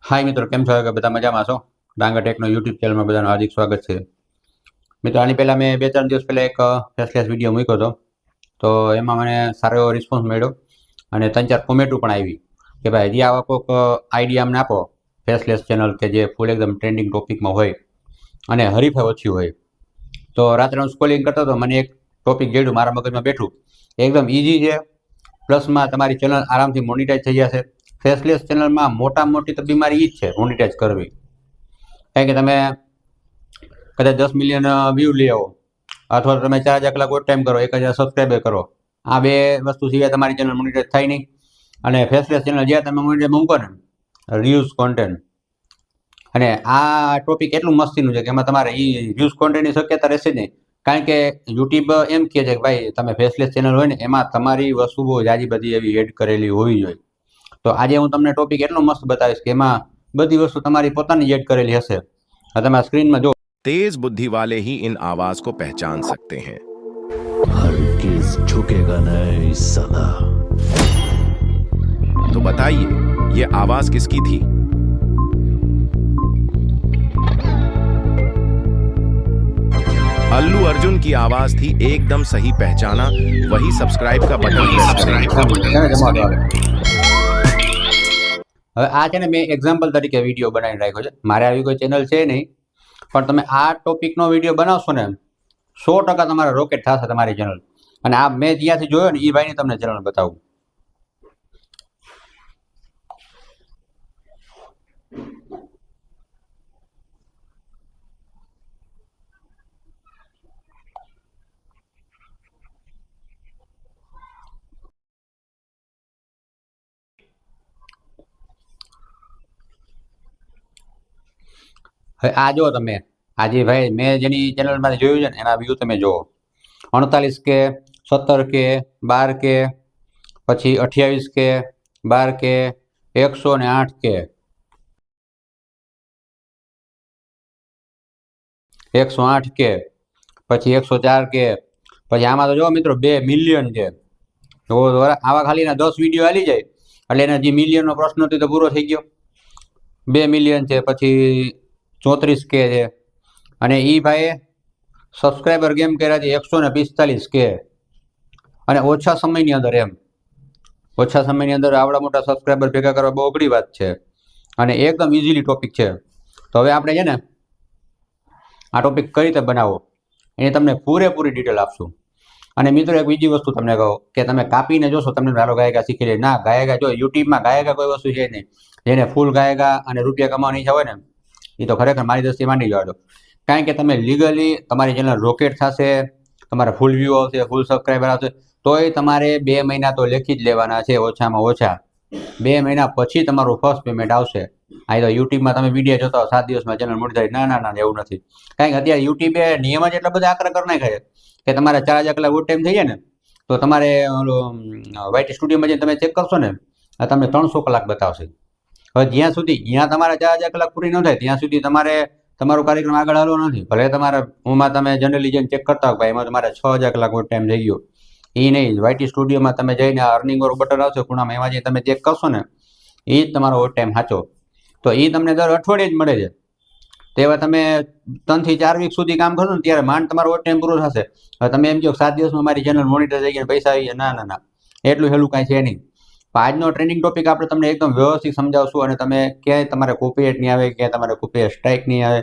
હાય મિત્રો, કેમ છો? કે બધા મજામાં છો? ડાંગર ટેકનો યુટ્યુબ ચેનલમાં બધાનું હાર્દિક સ્વાગત છે. મિત્રો, આની પહેલાં મેં 2-3 દિવસ પહેલાં એક ફેસલેસ વિડીયો મૂક્યો હતો. તો એમાં મને સારો એવો રિસ્પોન્સ મળ્યો અને 3-4 કોમેન્ટો પણ આવી કે ભાઈ હજી આવા કોઈક આઈડિયા અમને આપો ફેસલેસ ચેનલ કે જે ફૂલ એકદમ ટ્રેન્ડિંગ ટોપિકમાં હોય અને હરીફાઈ ઓછી હોય. તો રાત્રે હું સ્ક્રોલિંગ કરતો હતો, મને એક ટોપિક જેડું મારા મગજમાં બેઠું. એકદમ ઇઝી છે, પ્લસમાં તમારી ચેનલ આરામથી મોનિટાઈઝ થઈ જશે. ફેસલેસ ચેનલમાં મોટી તો બીમારી એ જ છે મોનિટાઈઝ કરવી. કારણ કે તમે કદાચ 10 મિલિયન વ્યૂ લઈ આવો અથવા તો તમે 4,000 કલાક વોચ ટાઈમ કરો, 1,000 સબસ્ક્રાઈબર કરો, આ બે વસ્તુ સિવાય તમારી ચેનલ મોનિટાઈઝ થાય નહીં. અને ફેસલેસ ચેનલ જ્યાં તમે મોનિટાઈઝ મૂકો ને, રિવ્યુઝ કોન્ટેન્ટ, અને આ ટોપિક એટલું મસ્તીનું છે કે એમાં તમારે એ રિવ્યુઝ કોન્ટેન્ટની શક્યતા રહેશે જ નહીં. કારણ કે યુટ્યુબ એમ કહે છે કે ભાઈ તમે ફેસલેસ ચેનલ હોય ને એમાં તમારી વસ્તુ બહુ જાજી બધી એવી એડ કરેલી હોવી જોઈએ. તો આજે હું તમને ટોપિક એટલો મસ્ત બતાવીશ કે એમાં બધી વસ્તુ તમારી પોતાની એડ કરેલી હશે. તમે સ્ક્રીનમાં જો. तेज बुद्धि वाले ही इन आवाज को पहचान सकते हैं. हरगिज झुकेगा नहीं साला. तो बताइए ये आवाज किसकी थी? अल्लू अर्जुन की आवाज थी. एकदम सही पहचाना. वही सब्सक्राइब का बटन. હવે આ છે ને મેં એક્ઝામ્પલ તરીકે વિડીયો બનાવીને રાખ્યો છે. મારે આવી કોઈ ચેનલ છે નહીં, પણ તમે આ ટોપિકનો વિડીયો બનાવશો ને 100% તમારે રોકેટ થશે તમારી ચેનલ. અને આ મેં જ્યાંથી જોયો ને એ ભાઈની તમને ચેનલ બતાવું. હવે આ જો તમે, આજે ભાઈ મેં જેની ચેનલમાંથી જોયું છે ને એના વ્યૂ તમે જુઓ. 48K, 17K, 12K, પછી 28K, 12K, 108K, 108K, પછી 104K, પછી આમાં તો જો મિત્રો 2 મિલિયન છે. આવા ખાલીના 10 વિડીયો હાલી જાય એટલે એના જે મિલિયનનો પ્રશ્ન હતો તો પૂરો થઈ ગયો. 2 મિલિયન છે, પછી 34K છે. અને એ ભાઈએ સબસ્ક્રાઈબર ગેમ કર્યા છે 145K. અને ઓછા સમયની અંદર ઓછા સમયની અંદર આવડા મોટા સબસ્ક્રાઈબર ભેગા કરવા બહુ અઘરી વાત છે અને એકદમ ઇઝીલી ટોપિક છે. તો હવે આપણે છે ને આ ટોપિક કઈ રીતે બનાવો એની તમને પૂરેપૂરી ડિટેલ આપશું. અને મિત્રો એક બીજી વસ્તુ તમને કહો કે તમે કાપીને જોશો તમને નાનો ગાયકા શીખી લે. ના, ગાયકા જો યુટ્યુબમાં ગાયકા કોઈ વસ્તુ છે નહીં. જેને ફૂલ ગાયકા અને રૂપિયા કમાવાની ઈચ્છા હોય ને એ તો ખરેખર મારી દ્રષ્ટિએ માંડી જવા દો. કારણ કે તમે લીગલી તમારી ચેનલ રોકેટ થશે, તમારા ફૂલ વ્યૂ આવશે, ફૂલ સબસ્ક્રાઈબર આવશે, તોય તમારે 2 મહિના તો લેખી જ લેવાના છે ઓછામાં ઓછા. 2 મહિના પછી તમારું ફર્સ્ટ પેમેન્ટ આવશે. આ તો યુટ્યુબમાં તમે વિડીયો જોતા હો 7 દિવસમાં ચેનલ મોનિટાઈઝ, ના એવું નથી. કારણ કે અત્યારે યુટ્યુબે નિયમ જ એટલા બધા આકરા કરી નાખ્યા છે કે તમારે 4,000 કલાક વોચ ટાઈમ થઈ જાય ને તો તમારે વાઈટી સ્ટુડિયોમાં જઈને તમે ચેક કરશો ને તમને 300 કલાક બતાવશે. હવે જ્યાં સુધી તમારા 4,000 કલાક પૂરી ન થાય ત્યાં સુધી તમારે તમારો કાર્યક્રમ આગળ હાલવો નથી. ભલે તમારા ઓમાં તમે જનરલી જઈને ચેક કરતા હો ભાઈ એમાં તમારે 6,000 કલાક વોચ ટાઈમ થઈ ગયો, એ નહીં. વાઈટી સ્ટુડિયોમાં તમે જઈને અર્નિંગ વાળું બટન આવશે ખૂણામાં, એમાં જઈને તમે ચેક કરશો ને એ જ તમારો વોચ ટાઈમ સાચો. તો એ તમને દર અઠવાડિયે જ મળે છે. તેવા તમે 3 થી 4 વીક સુધી કામ કરશો ને ત્યારે માંડ તમારો વોચ ટાઈમ પૂરો થશે. હવે તમે એમ કહો 7 દિવસમાં મારી ચેનલ મોનિટર થઈ ગઈ પૈસા આવી ગયા, ના એટલું હેલું કાંઈ છે નહીં. આજનો ટ્રેનિંગ ટોપિક આપણે તમને એકદમ વ્યવસ્થિત સમજાવશું અને તમે ક્યાંય તમારે કોપીરાઇટ નહીં આવે, ક્યાંય તમારે કોપીરાઇટ સ્ટ્રાઇક નહીં આવે,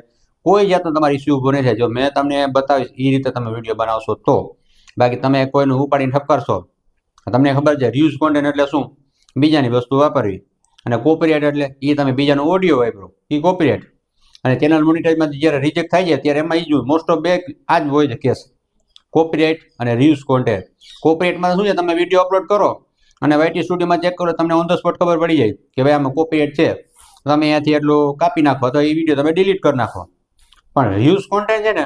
કોઈ જાતનો તમારી ઇસ્યુ ઊભો નહીં થાય. જો મેં તમને બતાવીશ એ રીતે તમે વિડીયો બનાવશો તો. બાકી તમે કોઈનું ઉપાડીને ઠપકારશો. તમને ખબર છે રિવ્યુઝ કોન્ટેન્ટ એટલે શું? બીજાની વસ્તુ વાપરવી. અને કોપીરાઇટ એટલે એ તમે બીજાનો ઓડિયો વાપરો, એ કોપીરાઇટ. અને ચેનલ મોનિટાઈઝમાંથી જ્યારે રિજેક્ટ થાય છે ત્યારે એમાં એ મોસ્ટ ઓફ આ જ હોય છે કેસ, કોપીરાઇટ અને રિવ્યુઝ કોન્ટેન્ટ. કોપીરાઇટમાં શું છે, તમે વિડીયો અપલોડ કરો અને વાઈટી સ્ટુડિયોમાં ચેક કરો, તમને ઓન ધ સ્પોટ ખબર પડી જાય કે ભાઈ આમાં કોપીરાઇટ છે, તમે અહીંયાથી એટલું કાપી નાખો તો એ વિડીયો તમે ડિલીટ કરી નાખો. પણ રિવ્યુઝ કોન્ટેન્ટ છે ને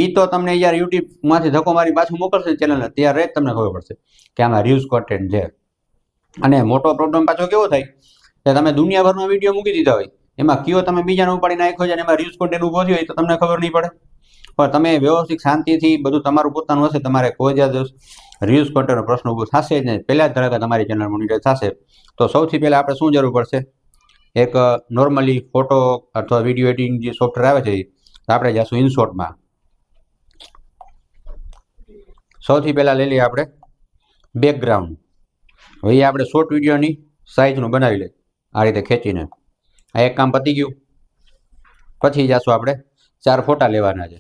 એ તો તમને યાર યુટ્યુબમાંથી ધક્કો મારી પાછું મોકલશે ચેનલને ત્યારે જ તમને ખબર પડશે કે આમાં રિવ્યુઝ કોન્ટેન્ટ છે. અને મોટો પ્રોબ્લેમ પાછો કેવો થાય કે તમે દુનિયાભરમાં વિડીયો મૂકી દીધા હોય, એમાં કયો તમે બીજાને ઉપાડી નાખ્યો છે અને એમાં રિવ્યુઝ કોન્ટેન્ટ ઊભો થયો હોય તો તમને ખબર નહીં પડે. પણ તમે વ્યવસ્થિત શાંતિથી બધું તમારું પોતાનું હશે, તમારે કોઈ જ રિવ્યુઝ કોન્ટેન્ટનો પ્રશ્ન ઊભો થશે જ નહીં. પહેલાં જ ધારો કે તમારી ચેનલ મોનિટાઈઝ થશે તો સૌથી પહેલાં આપણે શું જરૂર પડશે? એક નોર્મલી ફોટો અથવા વિડીયો એડિટિંગ જે સોફ્ટવેર આવે છે તો આપણે જઈશું ઇનશોર્ટમાં. સૌથી પહેલાં લઈ લઈએ આપણે બેકગ્રાઉન્ડ. હવે એ આપણે શોર્ટ વિડીયોની સાઇઝનું બનાવી લઈએ આ રીતે ખેંચીને. આ એક કામ પતી ગયું. પછી જઈશું આપણે 4 ફોટા લેવાના છે.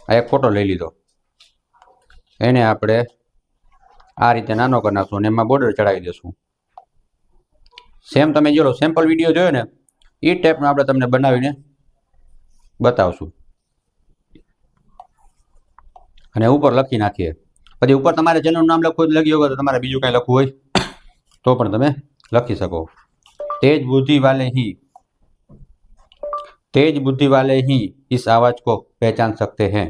આ એક ફોટો લઈ લીધો, એને આપણે આ રીતે નાનો કરી નાખશું અને એમાં બોર્ડર ચડાવી દઈશું. સેમ તમે જો સેમ્પલ વિડીયો જોયો ને એ ટાઈપનો આપણે તમને બનાવીને બતાવશું. અને ઉપર લખી નાખીએ. પછી ઉપર તમારે ચેનલનું નામ લખવું લખી હોય તો તમારે બીજું કાંઈ લખવું હોય તો પણ તમે લખી શકો. तेज बुद्धि वाले ही इस आवाज को पहचान सकते हैं.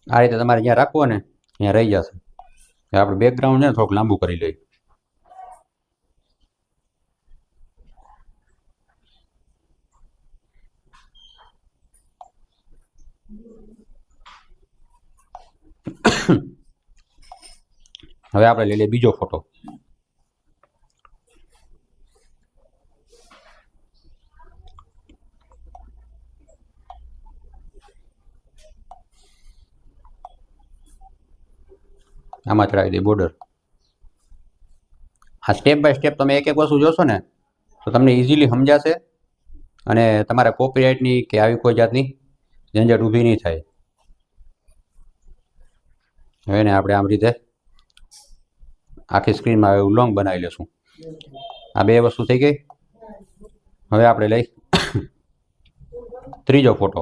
આ રીતે તમારે જ્યાં રાખવો ને ત્યાં રહી જશે. આપણે બેકગ્રાઉન્ડ ને થોડુંક લાંબુ કરી લઈએ. હવે આપણે લઈ લઈએ બીજો ફોટો. આમાં ચડાવી દઈએ બોર્ડર. આ સ્ટેપ બાય સ્ટેપ તમે એક એક વસ્તુ જોશો ને તો તમને ઇઝીલી સમજાશે અને તમારે કોપીરાઇટની કે આવી કોઈ જાતની ઝંઝટ ઊભી નહીં થાય. હવે ને આપણે આમ રીતે આખી સ્ક્રીનમાં એવું લોંગ બનાવી લેશું. આ 2 વસ્તુ થઈ ગઈ. હવે આપણે લઈ ત્રીજો ફોટો.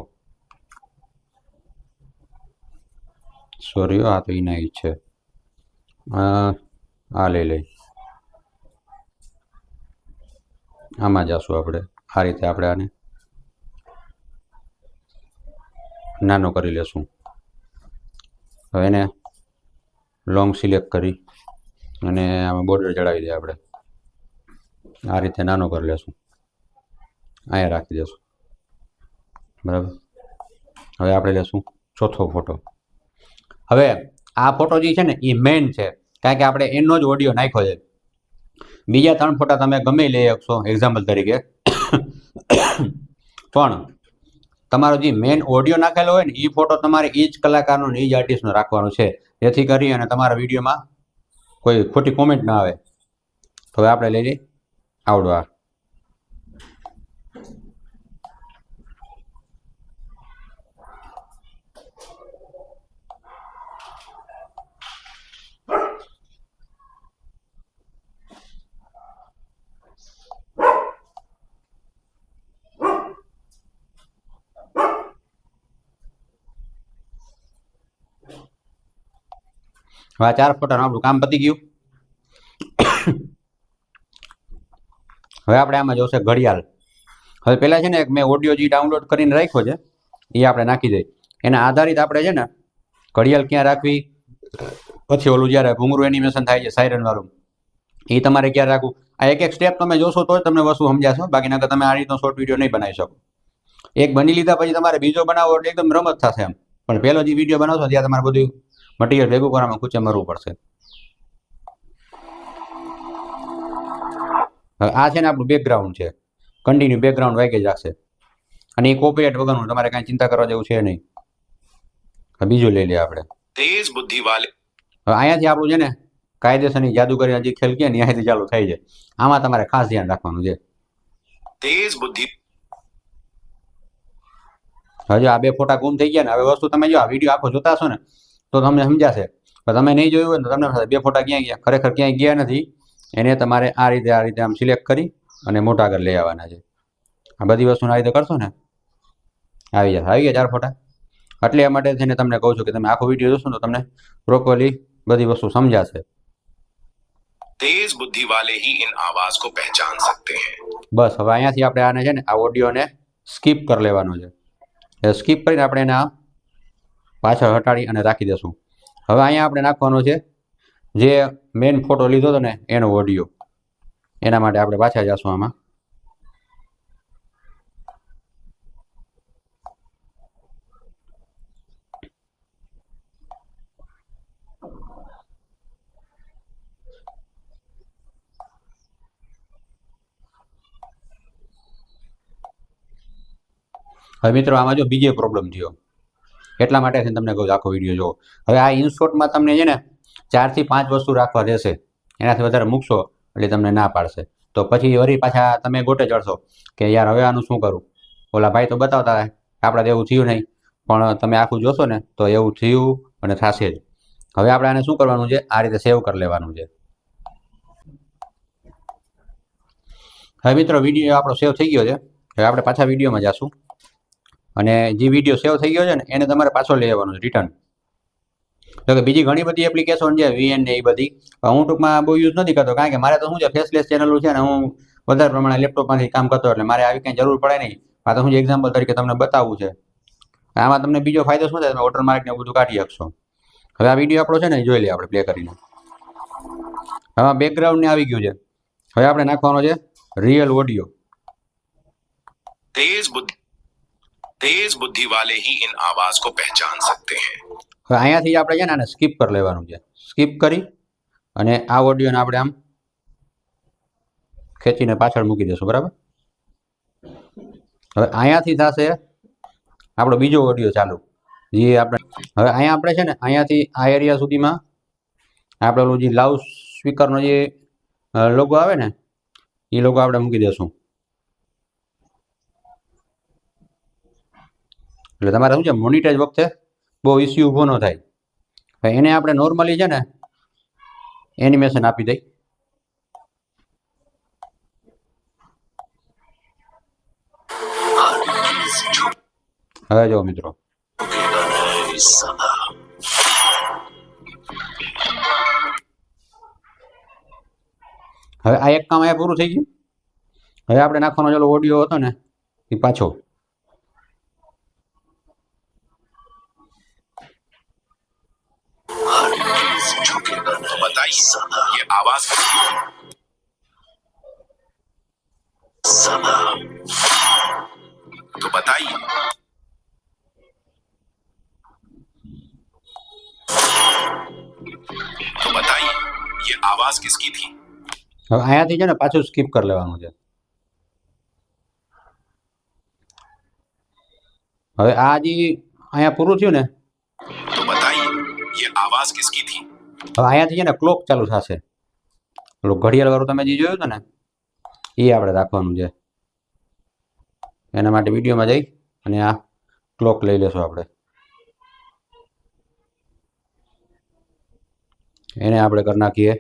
સોરી, આ તો એના જ છે. આ લઈ લઈ. આમાં જશું આપણે આ રીતે. આપણે આને નાનો કરી લેશું. હવે એને લોંગ સિલેક્ટ કરી અને આમાં બોર્ડર ચડાવી દઈએ. આપણે આ રીતે નાનો કરી લેશું, અહીંયા રાખી દઈશું. બરાબર. હવે આપણે લેશું ચોથો ફોટો. હવે આ ફોટો જે છે ને એ મેઇન છે, કારણ કે આપણે એનો જ ઓડિયો નાખ્યો છે. બીજા 3 ફોટા તમે ગમે લઈ શકશો એક્ઝામ્પલ તરીકે, પણ તમારો જે મેઇન ઓડિયો નાખેલો હોય ને એ ફોટો તમારે એ જ કલાકારનો ને એ જ આર્ટિસ્ટનો રાખવાનો છે, જેથી કરી અને તમારા વિડીયોમાં કોઈ ખોટી કોમેન્ટ ના આવે. હવે આપણે લઈ લઈએ આવડવા. હવે આ 4 ફોટાનું આપણું કામ પતી ગયું. હવે આપણે આમાં જોશે ઘડિયાળ. હવે પહેલાં છે ને એક મેં ઓડિયો જે ડાઉનલોડ કરીને રાખ્યો છે એ આપણે નાખી દઈએ. એના આધારિત આપણે છે ને ઘડિયાળ ક્યાં રાખવી, પછી ઓલું જ્યારે ઘૂંઘરું એનિમેશન થાય છે સાયરન વાળું એ તમારે ક્યાં રાખવું, આ એક એક સ્ટેપ તમે જોશો તો જ તમને વસ્તુ સમજાશો. બાકી નકર તમે આ રીતનો શોર્ટ વિડીયો નહીં બનાવી શકો. એક બની લીધા પછી તમારે બીજો બનાવવો એટલે એકદમ રમત થશે એમ. પણ પહેલો જે વિડીયો બનાવશો ત્યાં તમારે બધું મટીરિયલ ભેગું કરવામાં કૂચે મરવું પડશે. હવે આ છે ને આપણું બેકગ્રાઉન્ડ છે, કન્ટિન્યુ બેકગ્રાઉન્ડ વાગે જ રાખશે અને એ કોપીરાઇટ વગરનું, તમારે કાંઈ ચિંતા કરવા જેવું છે નહીં. હવે બીજું લઈ લઈએ આપણે तेज बुद्धि वाले. હવે અહીંયાથી આપણું છે ને કાયદેસરની જાદુગરી હજી ખેલ કે ને અહીંયાથી ચાલુ થઈ જાય. આમાં તમારે ખાસ ધ્યાન રાખવાનું છે. तेज बुद्धि. હજુ આ 2 ફોટા ગુમ થઈ ગયા ને. હવે વસ્તુ તમે જો આ વિડીયો આખો જોતા હશો ને તો તમને સમજાશે. પણ તમે નહીં જોયું હોય ને તો તમને 2 ફોટા ક્યાંય ગયા, ખરેખર ક્યાંય ગયા નથી. એને તમારે આ રીતે આમ સિલેક્ટ કરી અને મોટા આગળ લઈ આવવાના છે. આ બધી વસ્તુ આ રીતે કરશો ને આવી ગયા 4 ફોટા. એટલે એ માટે થઈને તમને કહું છું કે તમે આખો વિડીયો જોશો ને તો તમને પ્રોપરલી બધી વસ્તુ સમજાશે. तेज बुद्धि वाले ही इन आवाज को पहचान सकते हैं. બસ હવે અહીંયાથી આપણે આને છે ને આ ઓડિયોને સ્કીપ કરી લેવાનો છે. એ સ્કીપ કરીને આપણે એને પાછળ હટાડી અને રાખી દેશું. હવે અહીંયા આપણે નાખવાનો છે જે મેઇન ફોટો લીધો હતો ને એનો ઓડિયો, એના માટે આપણે પાછા જશું આમાં. હવે મિત્રો આમાં જો બીજો પ્રોબ્લેમ થયો, એટલા માટે તમને કહું આખો વિડીયો જો. હવે આ ઇનશોર્ટમાં તમને છે ને 4 થી 5 વસ્તુ રાખવા દેશે, એનાથી વધારે મૂકશો એટલે તમને ના પાડશે. તો પછી વળી પાછા તમે ગોટે ચડશો કે યાર હવે આનું શું કરું. ઓલા ભાઈ તો બતાવતા આપણે તો એવું થયું નહીં, પણ તમે આખું જોશો ને તો એવું થયું અને થશે જ. હવે આપણે આને શું કરવાનું છે, આ રીતે સેવ કરી લેવાનું છે. હવે મિત્રો વિડીયો આપણો સેવ થઈ ગયો છે. હવે આપણે પાછા વિડીયોમાં જશું અને જે વિડીયો સેવ થઈ ગયો છે ને એને તમારે પાછો લઈ આવવાનો છે રિટર્ન. તો કે બીજી ઘણી બધી એપ્લિકેશન છે VN ને એ બધી, હું ટૂંકમાં બહુ યુઝ નથી કરતો, કારણ કે મારે તો શું છે ફેસલેસ ચેનલો છે ને, હું વધારે પ્રમાણે લેપટોપમાંથી કામ કરતો એટલે મારે આવી કંઈ જરૂર પડે નહીં. આ તો શું છે એક્ઝામ્પલ તરીકે તમને બતાવવું છે. આમાં તમને બીજો ફાયદો શું થાય, તમે વોટરમાર્ક ને બધું કાઢી શકશો. હવે આ વિડીયો આપણો છે ને જોઈ લઈએ આપણે પ્લે કરીને. હવે બેકગ્રાઉન્ડ ને આવી ગયું છે. હવે આપણે નાખવાનો છે રિયલ ઓડિયો. तेज बुद्धि वाले ही इन आवाज को पहचान सकते हैं. હવે અહીંયાથી આપણે છે ને આને સ્કીપ કરી લેવાનું છે. સ્કીપ કરી અને આ ઓડિયોને આપણે આમ ખેંચીને પાછળ મૂકી દેશું, બરાબર. હવે અહીંયાથી થશે આપણો બીજો ઓડિયો ચાલુ, જે આપણે હવે અહીંયા આપણે છે ને અહીંયાથી આ એરિયા સુધીમાં આપણે ઓલું જે લાઉડ સ્પીકરનો જે લોગો આવે ને એ લોગો આપણે મૂકી દેશું. એટલે તમારે શું છે મોનિટાઈઝ વખતે બહુ ઇસ્યુ ઊભો ન થાય. એને આપણે નોર્મલી છે ને એનિમેશન આપી દઈ. હવે જો મિત્રો હવે આ એક કામ અહીંયા પૂરું થઈ ગયું. હવે આપણે નાખવાનો જેલો ઓડિયો હતો ને એ પાછો. बताइए ये आवाज तो बताइए ये आवाज किसकी थी. હવે અહીંયાથી છે ને પાછું સ્કીપ કરી લેવાનું છે. હવે આ જે અહીંયા પૂરું થયું ને तो बताइए ये आवाज किसकी थी. હવે અહીંયાથી છે ને ક્લોક ચાલુ થશે. પેલું ઘડિયાળ વાળું તમે જે જોયું હતું ને એ આપણે રાખવાનું છે. એના માટે વિડીયોમાં જઈ અને આ ક્લોક લઈ લેશું આપણે. એને આપણે કરી નાખીએ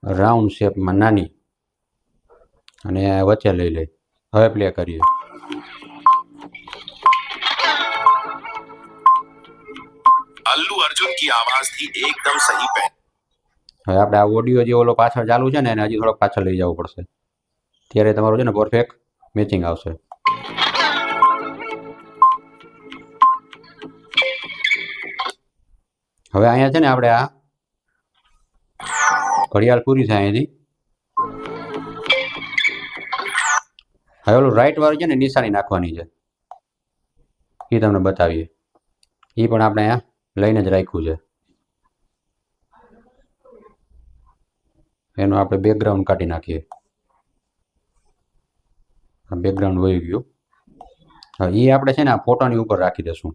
રાઉન્ડ શેપમાં નાની અને વચ્ચે લઈ લઈ. હવે પ્લે કરીએ. अल्लू अर्जुन की आवाज थी एकदम सही पे. હવે આપણે આ ઓડિયો જે ઓલો પાછળ ચાલુ છે ને એને હજી થોડોક પાછળ લઈ જવું પડશે, ત્યારે તમારું છે ને પરફેક્ટ મેચિંગ આવશે. હવે અહીંયા છે ને આપણે આ ઘડિયાળ પૂરી થાય અહીંથી. હવે ઓલું રાઈટ વાળું છે ને નિશાની નાખવાની છે, એ તમને બતાવીએ. એ પણ આપણે અહીંયા લઈને જ રાખ્યું છે. એનું આપણે બેકગ્રાઉન્ડ કાઢી નાખીએ. બેકગ્રાઉન્ડ વહી ગયું. હવે એ આપણે છે ને આ ફોટોની ઉપર રાખી દઈશું.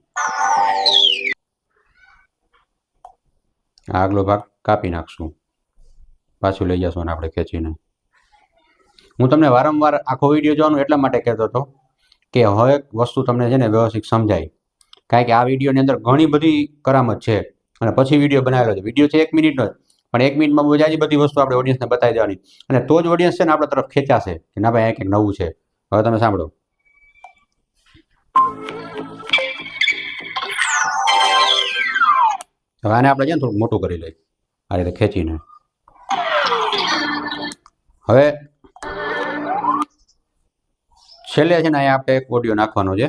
આગલો ભાગ કાપી નાખશું, પાછું લઈ જશું આપણે ખેંચીને. હું તમને વારંવાર આખો વિડીયો જોવાનું એટલા માટે કહેતો હતો કે હવે વસ્તુ તમને છે ને વ્યવસ્થિત સમજાય. કારણ કે આ વિડીયોની અંદર ઘણી બધી કરામત છે અને પછી વિડીયો બનાવેલો છે. વિડીયો છે 1 મિનિટનો જ, પણ 1 મિનિટમાં બહુ જાજી બધી વસ્તુ આપણે ઓડિયન્સને બતાવી દેવાની, અને તો જ ઓડિયન્સ છે ને આપણા તરફ ખેંચાશે કે ના ભાઈ આ કંઈક નવું છે. હવે તમે સાંભળો. હવે આને આપણે છે ને થોડુંક મોટું કરી લઈએ આ રીતે ખેંચીને. હવે છેલ્લે છે ને અહીંયા આપણે એક ઓડિયો નાખવાનો છે.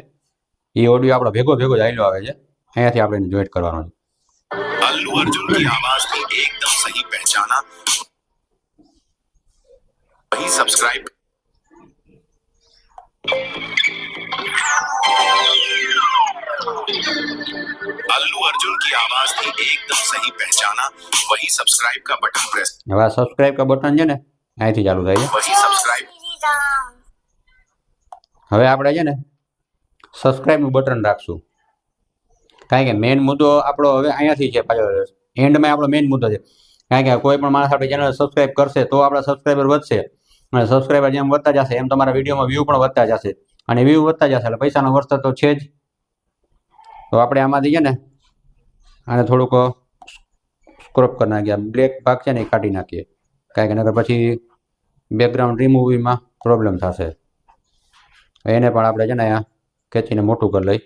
એ ઓડિયો આપણો ભેગો ભેગો જ આવેલો આવે છે. અહીંયાથી આપણે એને જોઈન્ટ કરવાનો છે. अल्लू अर्जुन की आवाज थी एकदम पहचाना वही सब्सक्राइब अल्लू अर्जुन की आवाज थी एकदम सही पहचाना वही सब्सक्राइब का बटन प्रेस હવે આ સબસ્ક્રાઇબ કા બટન છે ને અહીંથી ચાલુ થાય છે वही सब्सक्राइब હવે આપણે છે ને સબસ્ક્રાઇબનું બટન રાખશું કારણ કે મેઇન મુદ્દો આપણો હવે અહીંયાથી છે પાછો એન્ડમાં આપણો મેઇન મુદ્દો છે કારણ કે કોઈ પણ માણસ આપણી ચેનલ સબસ્ક્રાઇબ કરશે તો આપણા સબસ્ક્રાઇબર વધશે અને સબસ્ક્રાઇબર જેમ વધતા જશે એમ તમારા વિડીયોમાં વ્યૂ પણ વધતા જશે અને વ્યૂ વધતા જશે એટલે પૈસાનો વરસાદ તો છે જ તો આપણે આમાંથી છે ને આને થોડુંક સ્ક્રોપ કરી નાખીએ બ્લેક ભાગ છે ને એ કાઢી નાખીએ કારણ કે નકર પછી બેકગ્રાઉન્ડ રિમૂવિંગમાં પ્રોબ્લેમ થશે એને પણ આપણે છે ને આ ખેંચીને મોટું કરી લઈ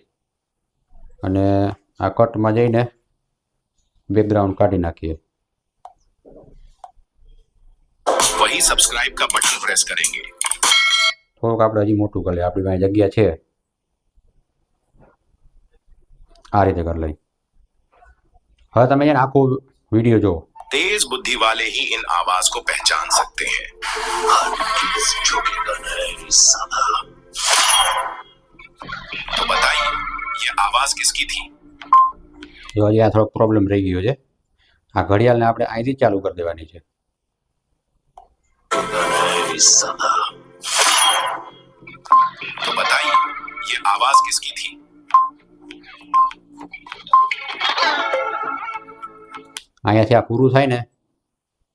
અને આ કટમાં જઈને બેકગ્રાઉન્ડ કાઢી નાખીએ वही सब्सक्राइब का बटन प्रेस करेंगे થોડુંક આપણે હજી મોટું કરી લઈએ આપણી પાસે જગ્યા છે આ રીતે કરી લઈ હવે તમે છે ને આખો વિડીયો જુઓ तेज बुद्धि वाले ही इन आवाज को पहचान सकते हैं हरगिज झुकेगा नहीं साला तो बताइए ये आवाज किसकी थी જો હજી આ થોડોક પ્રોબ્લેમ રહી ગયો છે આ ઘડિયાળને આપણે અહીંથી જ ચાલુ કરી દેવાની છે नहीं साला तो बताइए ये आवाज किसकी थी અહીંયાથી આ પૂરું થાય ને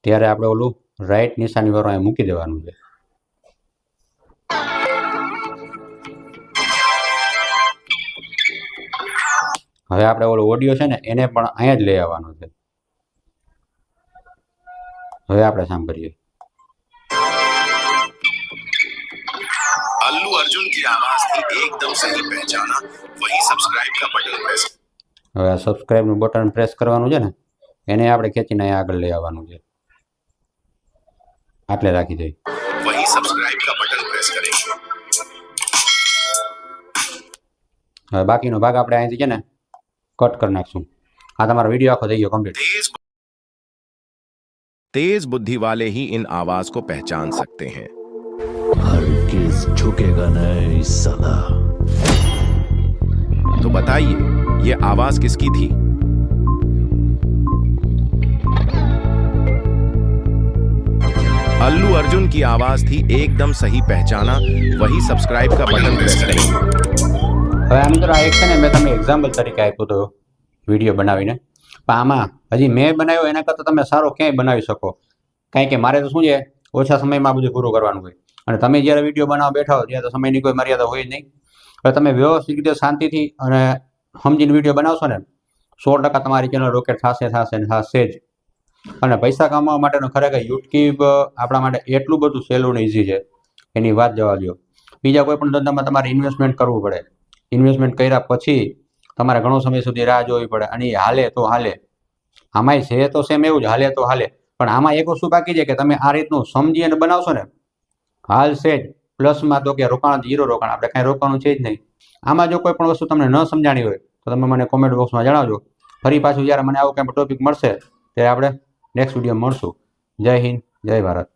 ત્યારે આપણે ઓલું રાઈટ નિશાની વાળું અહીંયા મૂકી દેવાનું છે હવે આપણે ઓલો ઓડિયો છે ને એને પણ અહીંયા જ લઈ આવવાનો છે હવે આપણે સાંભળીએ अल्लू अर्जुन की आवाज थी एकदम सही पहचाना वही सब्सक्राइब का बटन प्रेस હવે આ સબસ્ક્રાઇબનું બટન પ્રેસ કરવાનું છે ને એને આપણે ખેંચીને અહીંયા આગળ લઈ આવવાનું છે આટલે રાખી દઈએ वही सब्सक्राइब का बटन प्रेस करेंगे હવે બાકીનો ભાગ આપણે અહીંથી છે ને કટ કરી નાખશું આ તમારો વિડીયો આખો થઈ ગયો કમ્પ્લીટ तेज बुद्धि वाले ही इन आवाज को पहचान सकते हैं हरगिज झुकेगा नहीं साला तो बताइए ये आवाज किसकी थी अल्लू अर्जुन की आवाज थी एकदम सही पहचाना वही सब्सक्राइब का बटन प्रेस करेंगे હવે આ મિત્રો આ એક છે ને મેં તમને એક્ઝામ્પલ તરીકે આપ્યો હતો વિડીયો બનાવીને પણ આમાં હજી મેં બનાવ્યો એના કરતાં તમે સારો ક્યાંય બનાવી શકો કારણ કે મારે તો શું છે ઓછા સમયમાં બધું પૂરું કરવાનું હોય અને તમે જ્યારે વિડીયો બનાવવા બેઠા હો ત્યારે તો સમયની કોઈ મર્યાદા હોય જ નહીં હવે તમે વ્યવસ્થિત રીતે શાંતિથી અને સમજીને વિડીયો બનાવશો ને 100% તમારી ચેનલ રોકેટ થશે ને થશે જ અને પૈસા કમાવા માટેનો ખરેખર યુટ્યુબ આપણા માટે એટલું બધું સહેલું ને ઇઝી છે એની વાત જવા દો બીજા કોઈ પણ ધંધામાં તમારે ઇન્વેસ્ટમેન્ટ કરવું પડે ઇન્વેસ્ટમેન્ટ કર્યા પછી તમારે ઘણો સમય સુધી રાહ જોવી પડે અને એ હાલે તો હાલે આમાંય છે તો સેમ એવું જ હાલે તો હાલે પણ આમાં એક વસ્તુ બાકી છે કે તમે આ રીતનું સમજી અને બનાવશો ને હાલશે જ પ્લસમાં તો કે રોકાણ ઝીરો રોકાણ આપણે કાંઈ રોકવાનું છે જ નહીં આમાં જો કોઈ પણ વસ્તુ તમને ન સમજાણી હોય તો તમે મને કોમેન્ટ બોક્સમાં જણાવજો ફરી પાછું જ્યારે મને આવું કંઈ ટોપિક મળશે ત્યારે આપણે નેક્સ્ટ વિડીયો મળશું જય હિન્દ જય ભારત